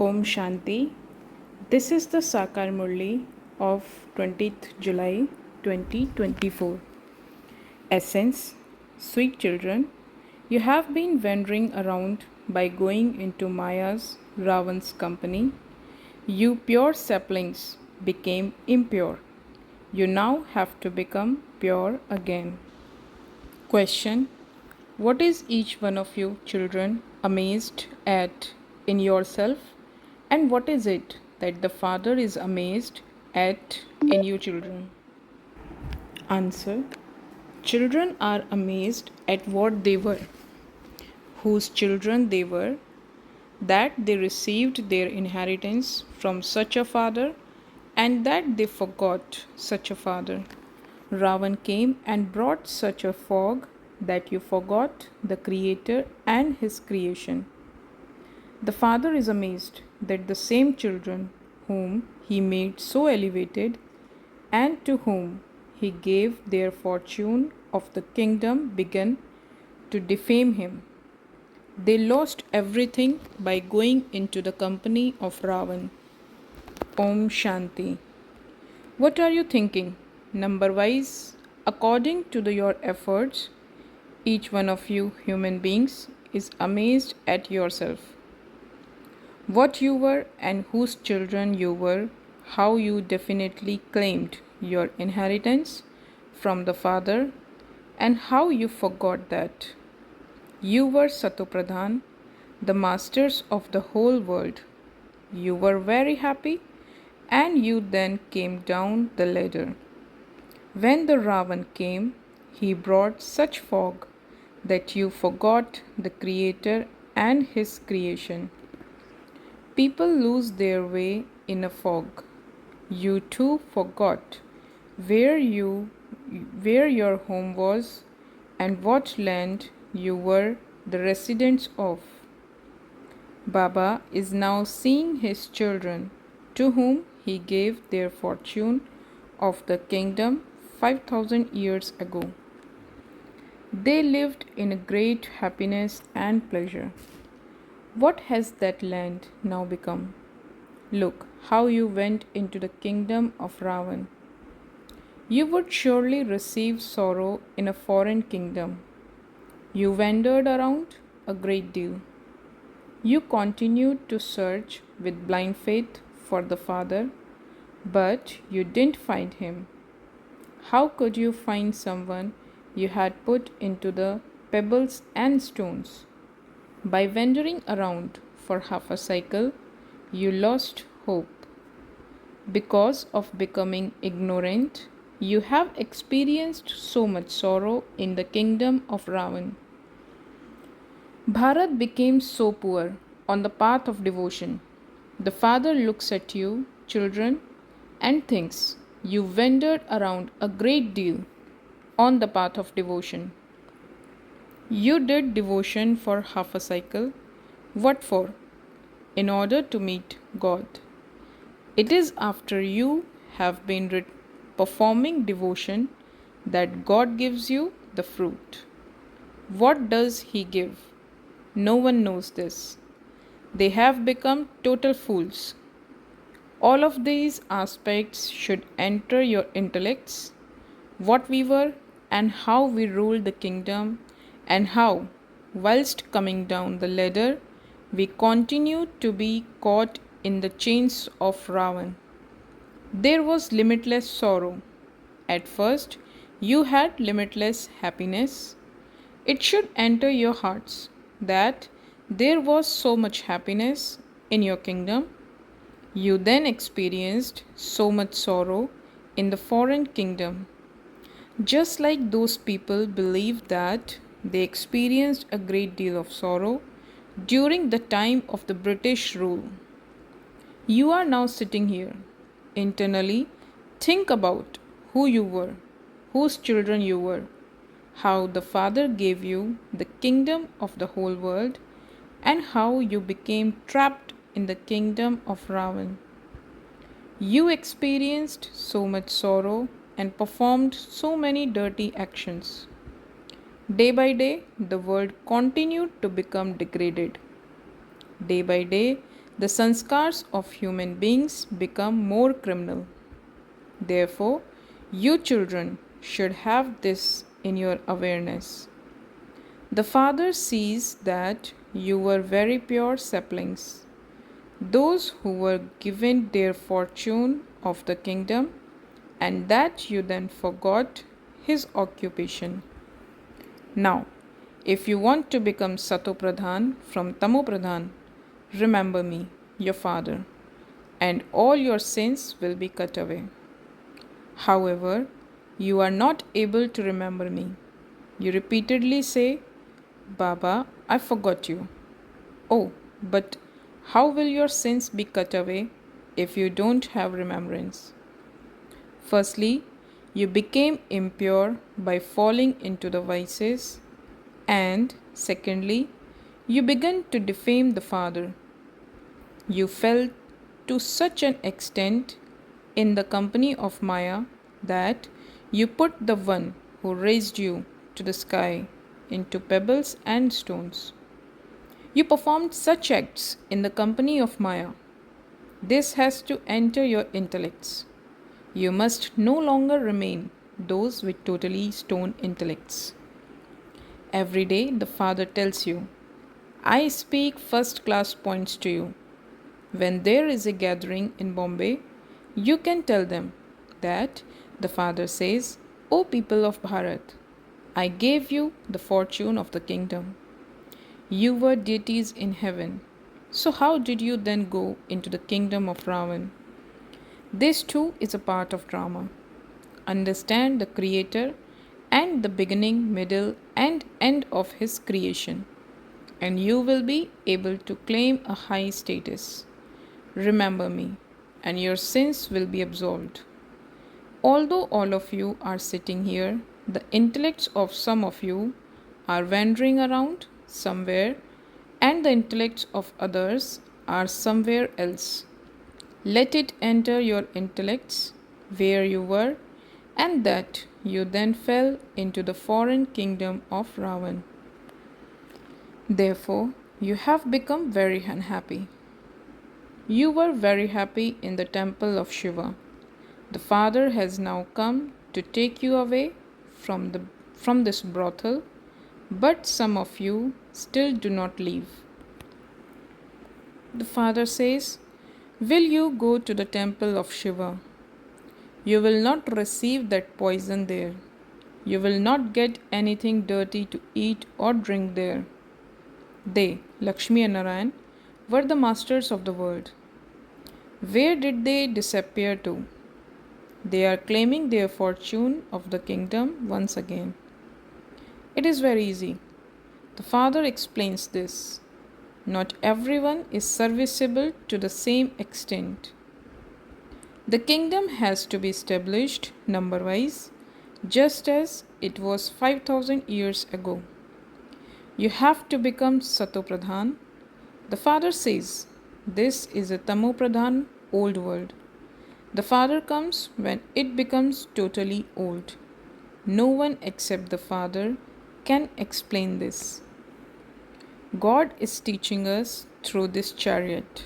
Om Shanti. This is the Sakar Murli of 20th July 2024. Essence, sweet children, you have been wandering around by going into Maya's Ravan's company. You pure saplings became impure. You now have to become pure again. Question: what is each one of you children amazed at in yourself, and what is it that the Father is amazed at in you children? Answer: children are amazed at what they were, whose children they were, that they received their inheritance from such a father, and that they forgot such a father. Ravan came and brought such a fog that you forgot the Creator and His creation. The Father is amazed that the same children whom He made so elevated and to whom He gave their fortune of the kingdom began to defame Him. They lost everything by going into the company of Ravan. Om Shanti. What are you thinking? Number wise, according to your efforts, each one of you human beings is amazed at yourself. What you were and whose children you were, how you definitely claimed your inheritance from the Father, and how you forgot that. You were Satopradhan, the masters of the whole world. You were very happy, and you then came down the ladder. When the Ravan came, he brought such fog that you forgot the Creator and His creation. People lose their way in a fog. You too forgot where your home was and what land you were the residents of. Baba is now seeing his children, to whom he gave their fortune of the kingdom 5,000 years ago. They lived in great happiness and pleasure. What has that land now become? Look how you went into the kingdom of Ravan. You would surely receive sorrow in a foreign kingdom. You wandered around a great deal. You continued to search with blind faith for the Father, but you didn't find Him. How could you find someone you had put into the pebbles and stones? By wandering around for half a cycle, you lost hope. Because of becoming ignorant, you have experienced so much sorrow in the kingdom of Ravan. Bharat became so poor on the path of devotion. The Father looks at you, children, and thinks you wandered around a great deal on the path of devotion. You did devotion for half a cycle. What for? In order to meet God. It is after you have been performing devotion that God gives you the fruit. What does He give? No one knows this. They have become total fools. All of these aspects should enter your intellects. What we were and how we ruled the kingdom, and how, whilst coming down the ladder, we continued to be caught in the chains of Ravan. There was limitless sorrow. At first, you had limitless happiness. It should enter your hearts that there was so much happiness in your kingdom. You then experienced so much sorrow in the foreign kingdom. Just like those people believed that they experienced a great deal of sorrow during the time of the British rule. You are now sitting here. Internally, think about who you were, whose children you were, how the Father gave you the kingdom of the whole world, and how you became trapped in the kingdom of Ravan. You experienced so much sorrow and performed so many dirty actions. Day by day, the world continued to become degraded. Day by day, The sanskars of human beings become more criminal. Therefore, you children should have this in your awareness. The Father sees that you were very pure saplings, those who were given their fortune of the kingdom, and that you then forgot his occupation. Now, if you want to become Satopradhan from Tamopradhan, remember me, your father, and all your sins will be cut away. However, you are not able to remember me. You repeatedly say, Baba, I forgot you. Oh, but how will your sins be cut away if you don't have remembrance? Firstly, you became impure by falling into the vices, and secondly, you began to defame the Father. You fell to such an extent in the company of Maya that you put the one who raised you to the sky into pebbles and stones. You performed such acts in the company of Maya. This has to enter your intellects. You must no longer remain those with totally stone intellects. Every day the Father tells you, I speak first class points to you. When there is a gathering in Bombay, you can tell them that the Father says, O people of Bharat, I gave you the fortune of the kingdom. You were deities in heaven. So how did you then go into the kingdom of Ravan? This too is a part of drama. Understand the Creator and the beginning, middle, and end of His creation, and you will be able to claim a high status. Remember me, and your sins will be absolved. Although all of you are sitting here, the intellects of some of you are wandering around somewhere, and the intellects of others are somewhere else. Let it enter your intellects where you were, and that you then fell into the foreign kingdom of Ravan. Therefore, you have become very unhappy. You were very happy in the temple of Shiva. The Father has now come to take you away from this brothel, but some of you still do not leave. The Father says, Will you go to the temple of Shiva? You will not receive that poison there. You will not get anything dirty to eat or drink there. They, Lakshmi and Narayan, were the masters of the world. Where did they disappear to? They are claiming their fortune of the kingdom once again. It is very easy. The Father explains this. Not everyone is serviceable to the same extent. The kingdom has to be established number wise, just as it was 5000 years ago. You have to become Satopradhan. The Father says, this is a Tamopradhan old world. The Father comes when it becomes totally old. No one except the Father can explain this. God is teaching us through this chariot.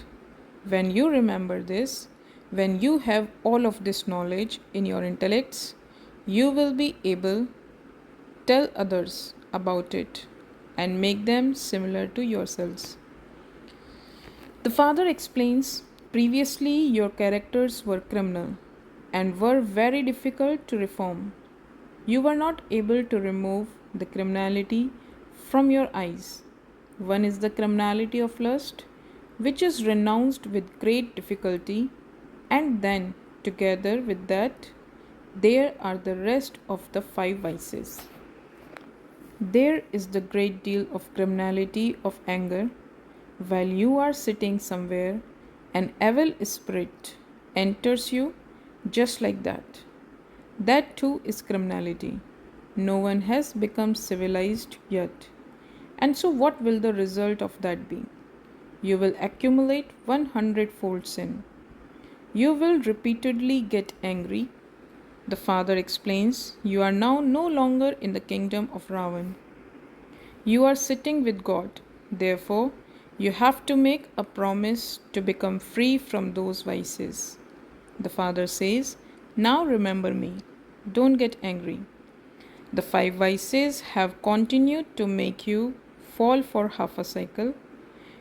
When you remember this, when you have all of this knowledge in your intellects, you will be able to tell others about it and make them similar to yourselves. The Father explains, previously your characters were criminal and were very difficult to reform. You were not able to remove the criminality from your eyes. One is the criminality of lust, which is renounced with great difficulty, and then, together with that, there are the rest of the 5 vices. There is the great deal of criminality of anger. While you are sitting somewhere, an evil spirit enters you just like that. That too is criminality. No one has become civilized yet. And so, what will the result of that be? You will accumulate 100-fold sin. You will repeatedly get angry. The Father explains, you are now no longer in the kingdom of Ravan. You are sitting with God. Therefore, You have to make a promise to become free from those vices. The father says, now remember me. Don't get angry. The five vices have continued to make you fall for half a cycle.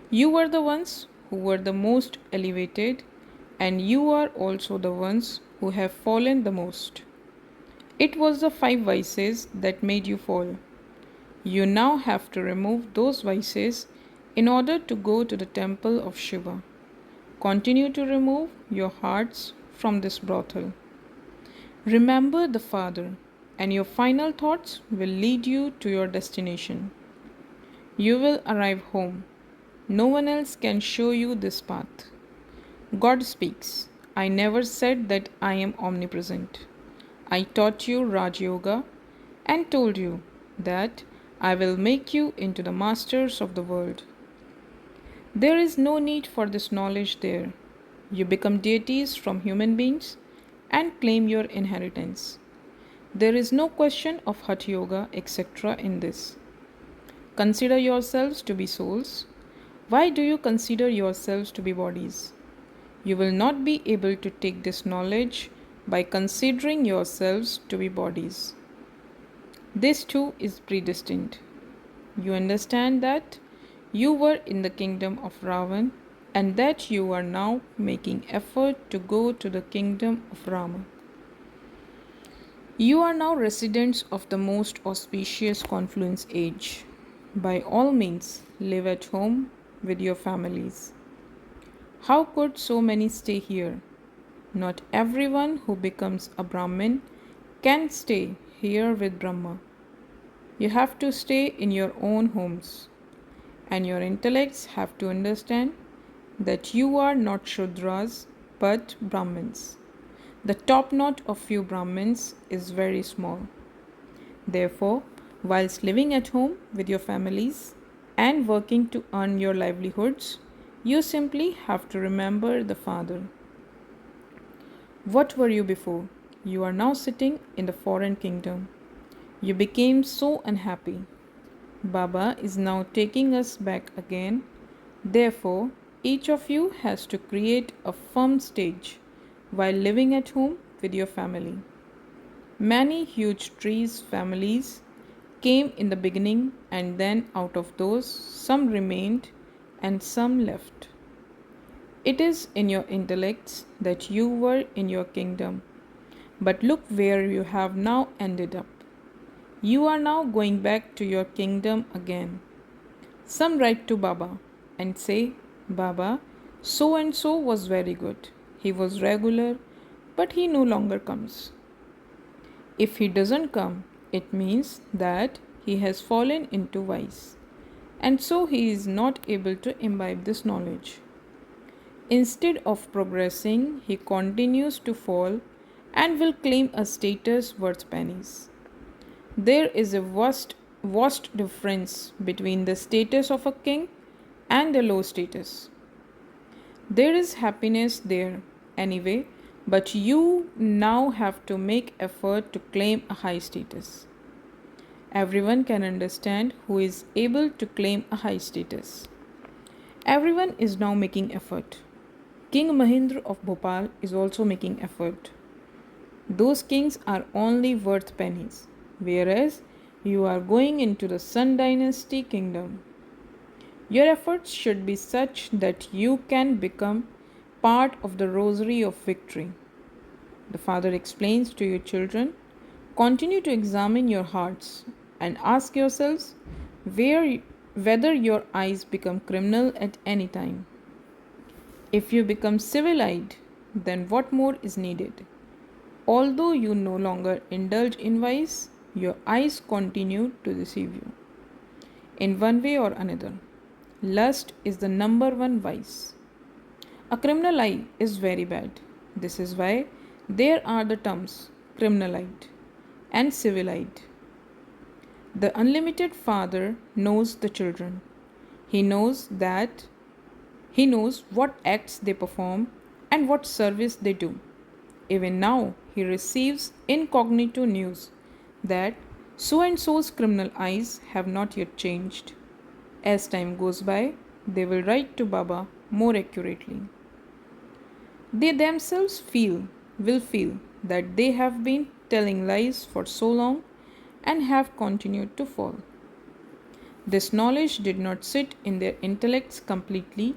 You were the ones who were the most elevated, and you are also the ones who have fallen the most. It was the five vices that made you fall. You now have to remove those vices in order to go to the temple of Shiva. Continue to remove your hearts from this brothel. Remember the Father, and your final thoughts will lead you to your destination. You will arrive home. No one else can show you this path. God speaks. I never said that I am omnipresent. I taught you Raj Yoga and told you that I will make you into the masters of the world. There is no need for this knowledge there. You become deities from human beings and claim your inheritance. There is no question of Hatha Yoga, etc. in this. Consider yourselves to be souls. Why do you consider yourselves to be bodies? You will not be able to take this knowledge by considering yourselves to be bodies. This too is predestined. You understand that you were in the kingdom of Ravan and that you are now making effort to go to the kingdom of Rama. You are now residents of the most auspicious confluence age. By all means, live at home with your families. How could so many stay here? Not everyone who becomes a Brahmin can stay here with Brahma. You have to stay in your own homes, and your intellects have to understand that you are not Shudras but Brahmins. The top knot of few Brahmins is very small. Therefore, whilst living at home with your families and working to earn your livelihoods, you simply have to remember the Father. What were you before? You are now sitting in the foreign kingdom. You became so unhappy. Baba is now taking us back again. Therefore, each of you has to create a firm stage while living at home with your family. Many huge trees families came in the beginning, and then out of those some remained and some left. It is in your intellects that you were in your kingdom, but look where you have now ended up. You are now going back to your kingdom again. Some write to Baba and say, Baba, so and so was very good. He was regular, but he no longer comes. If he doesn't come, it means that he has fallen into vice, and so he is not able to imbibe this knowledge. Instead of progressing, he continues to fall and will claim a status worth pennies. There is a vast difference between the status of a king and a low status. There is happiness there anyway, but you now have to make effort to claim a high status. Everyone can understand who is able to claim a high status. Everyone is now making effort. King Mahendra of Bhopal is also making effort. Those kings are only worth pennies, whereas you are going into the Sun Dynasty kingdom. Your efforts should be such that you can become part of the rosary of victory. The Father explains to your children, continue to examine your hearts and ask yourselves whether your eyes become criminal at any time. If you become civil-eyed, then what more is needed? Although you no longer indulge in vice, your eyes continue to deceive you. In one way or another, lust is the number one vice. A criminal eye is very bad. This is why there are the terms criminal-eyed and civil-eyed. The unlimited Father knows the children. He knows what acts they perform and what service they do. Even now, he receives incognito news that so and so's criminal eyes have not yet changed. As time goes by, they will write to Baba more accurately. They themselves will feel that they have been telling lies for so long and have continued to fall. This knowledge did not sit in their intellects completely,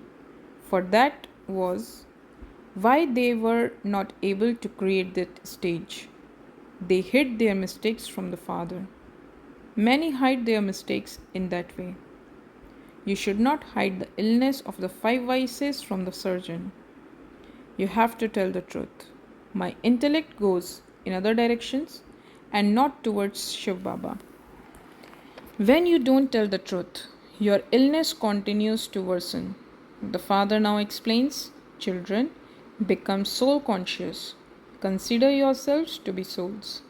for that was why they were not able to create that stage. They hid their mistakes from the Father. Many hide their mistakes in that way. You should not hide the illness of the five vices from the surgeon. You have to tell the truth. My intellect goes in other directions and not towards Shiv Baba. When you don't tell the truth, your illness continues to worsen. The Father now explains, children, become soul conscious. Consider yourselves to be souls.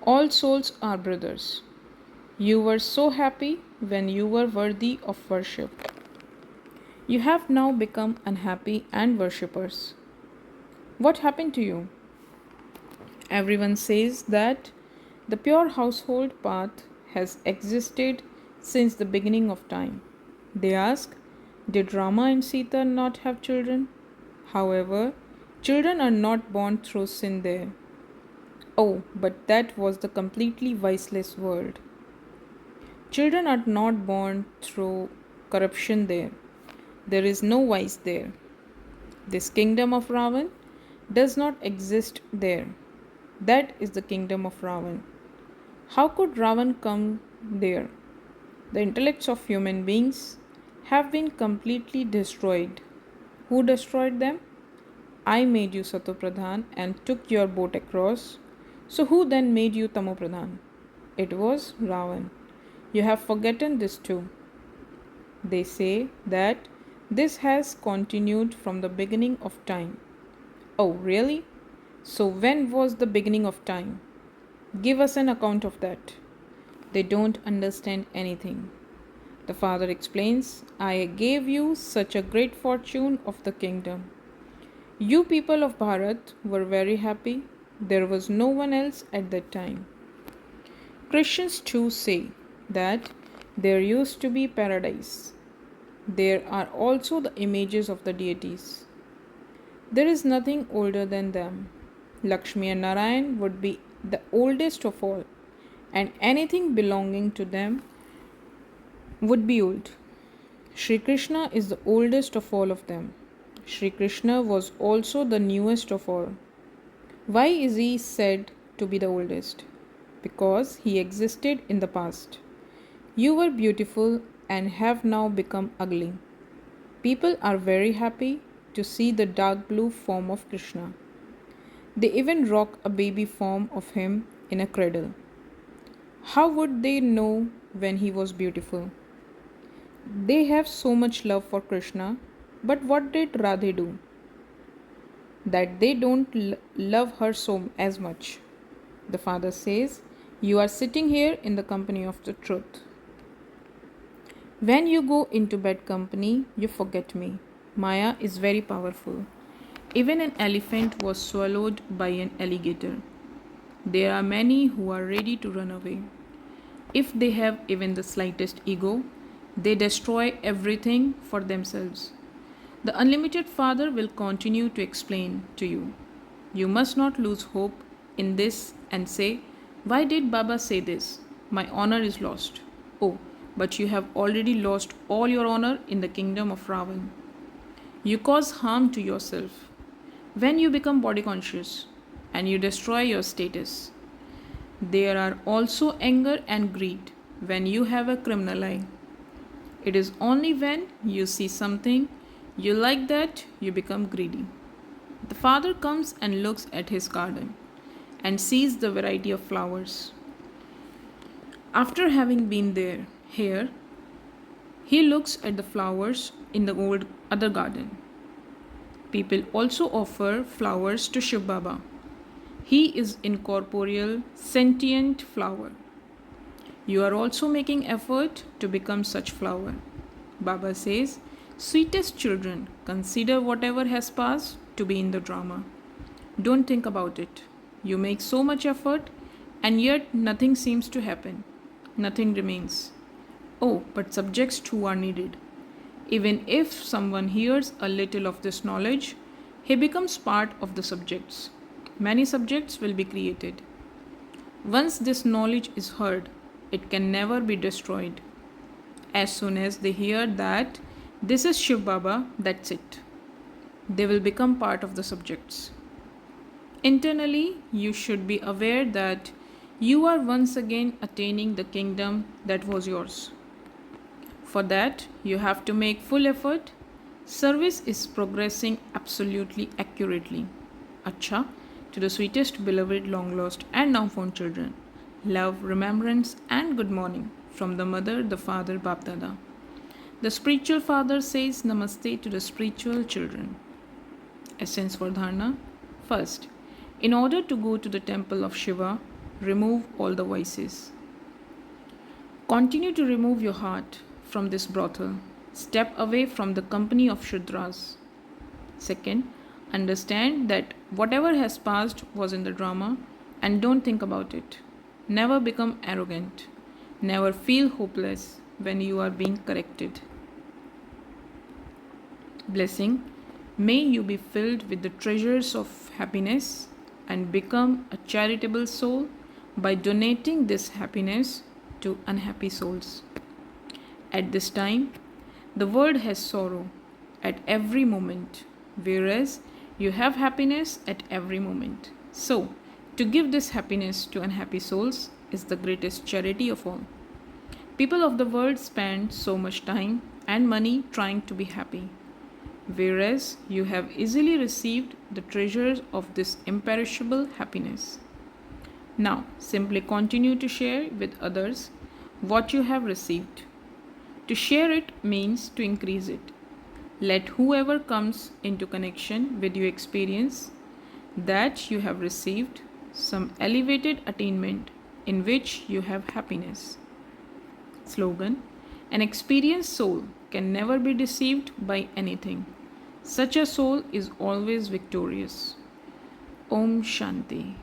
All souls are brothers. You were so happy when you were worthy of worship. You have now become unhappy and worshippers. What happened to you? Everyone says that the pure household path has existed since the beginning of time. They ask, did Rama and Sita not have children? However, children are not born through sin there. Oh, but that was the completely viceless world. Children are not born through corruption there. There is no vice there. This kingdom of Ravan does not exist there. That is the kingdom of Ravan. How could Ravan come there? The intellects of human beings have been completely destroyed. Who destroyed them? I made you Satopradhan and took your boat across. So who then made you Tamopradhan? It was Ravan. You have forgotten this too. They say that this has continued from the beginning of time. Oh, really? So when was the beginning of time? Give us an account of that. They don't understand anything. The Father explains, I gave you such a great fortune of the kingdom. You people of Bharat were very happy. There was no one else at that time. Christians too say that there used to be paradise. There are also the images of the deities. There is nothing older than them. Lakshmi and Narayan would be the oldest of all, and anything belonging to them would be old. Sri Krishna is the oldest of all of them. Sri Krishna was also the newest of all. Why is he said to be the oldest? Because he existed in the past. You were beautiful and have now become ugly. People are very happy to see the dark blue form of Krishna. They even rock a baby form of him in a cradle. How would they know when he was beautiful? They have so much love for Krishna, but what did Radhe do? That they don't love her so as much. The Father says, you are sitting here in the company of the truth. When you go into bad company, you forget me. Maya is very powerful. Even an elephant was swallowed by an alligator. There are many who are ready to run away. If they have even the slightest ego, they destroy everything for themselves. The Unlimited Father will continue to explain to you. You must not lose hope in this and say, why did Baba say this? My honor is lost. Oh, but you have already lost all your honor in the kingdom of Ravan. You cause harm to yourself. When you become body conscious and you destroy your status, there are also anger and greed when you have a criminal eye. It is only when you see something you like that you become greedy. The Father comes and looks at his garden and sees the variety of flowers. After having been here, he looks at the flowers in the old other garden. People also offer flowers to Shiv Baba. He is incorporeal, sentient flower. You are also making effort to become such flower. Baba says, sweetest children, consider whatever has passed to be in the drama. Don't think about it. You make so much effort and yet nothing seems to happen. Nothing remains. Oh, but subjects too are needed. Even if someone hears a little of this knowledge, he becomes part of the subjects. Many subjects will be created. Once this knowledge is heard, it can never be destroyed. As soon as they hear that this is Shiv Baba, that's it. They will become part of the subjects. Internally, you should be aware that you are once again attaining the kingdom that was yours. For that, you have to make full effort. Service is progressing absolutely accurately. Acha, to the sweetest, beloved, long lost, and now found children. Love, remembrance, and good morning from the mother, the father, Bap Dada. The spiritual father says Namaste to the spiritual children. Essence for Dharna. First, in order to go to the temple of Shiva, remove all the vices. Continue to remove your heart from this brothel. Step away from the company of Shudras. Second, understand that whatever has passed was in the drama and don't think about it. Never become arrogant. Never feel hopeless when you are being corrected. Blessing. May you be filled with the treasures of happiness and become a charitable soul by donating this happiness to unhappy souls. At this time, the world has sorrow at every moment, whereas you have happiness at every moment. So, to give this happiness to unhappy souls is the greatest charity of all. People of the world spend so much time and money trying to be happy, whereas you have easily received the treasures of this imperishable happiness. Now, simply continue to share with others what you have received. To share it means to increase it. Let whoever comes into connection with your experience that you have received some elevated attainment in which you have happiness. Slogan: an experienced soul can never be deceived by anything. Such a soul is always victorious. Om Shanti.